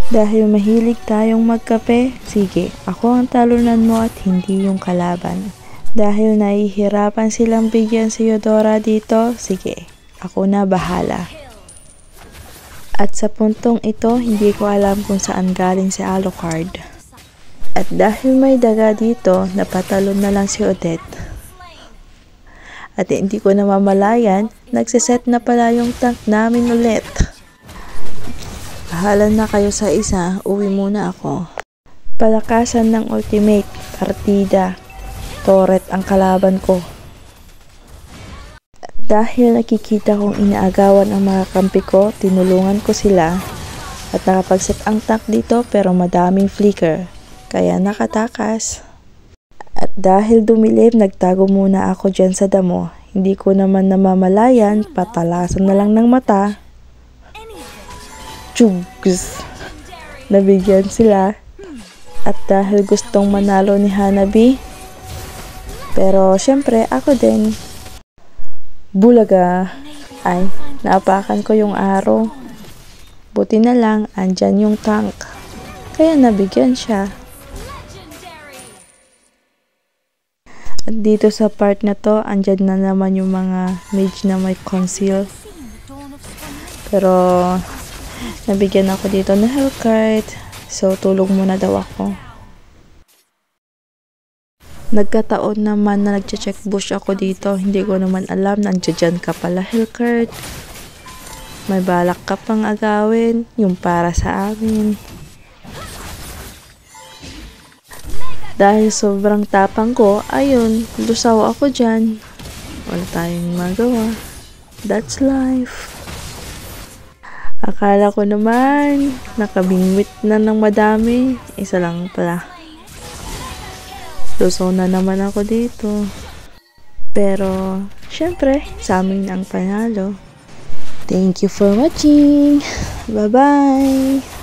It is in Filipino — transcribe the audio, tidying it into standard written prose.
Dahil mahilig tayong magkape, sige, ako ang talunan mo at hindi yung kalaban. Dahil nahihirapan silang bigyan si Eudora dito, sige, ako na bahala. At sa puntong ito, hindi ko alam kung saan galing si Alucard. At dahil may daga dito, napatalon na lang si Odette. At hindi ko namamalayan, nagsiset na pala yung tank namin ulit. Bahala na kayo sa isa, uwi muna ako. Palakasan ng ultimate, partida, turret ang kalaban ko. At dahil nakikita kong inaagawan ang mga kampi ko, tinulungan ko sila. At nakapagset ang tank dito pero madaming flicker, kaya nakatakas. At dahil dumilim, nagtago muna ako dyan sa damo. Hindi ko naman namamalayan, patalasan na lang ng mata. Chugs! Nabigyan sila. At dahil gustong manalo ni Hanabi, pero syempre ako din. Bulaga! Ay, naapakan ko yung arrow. Buti na lang, andyan yung tank. Kaya nabigyan siya. At dito sa part na to, andyan na naman yung mga mage na may conceal. Pero nabigyan ako dito ng health card. So tulog muna daw ako. Nagkataon naman na nagche-check bush ako dito. Hindi ko naman alam na andyan ka pala, health card. May balak ka pang agawin, yung para sa amin. Dahil sobrang tapang ko, ayun, lusaw ako dyan. Wala tayong magawa. That's life. Akala ko naman, nakabingwit na ng madami. Isa lang pala. Lusaw na naman ako dito. Pero, syempre, sa amin ang panalo. Thank you for watching. Bye-bye.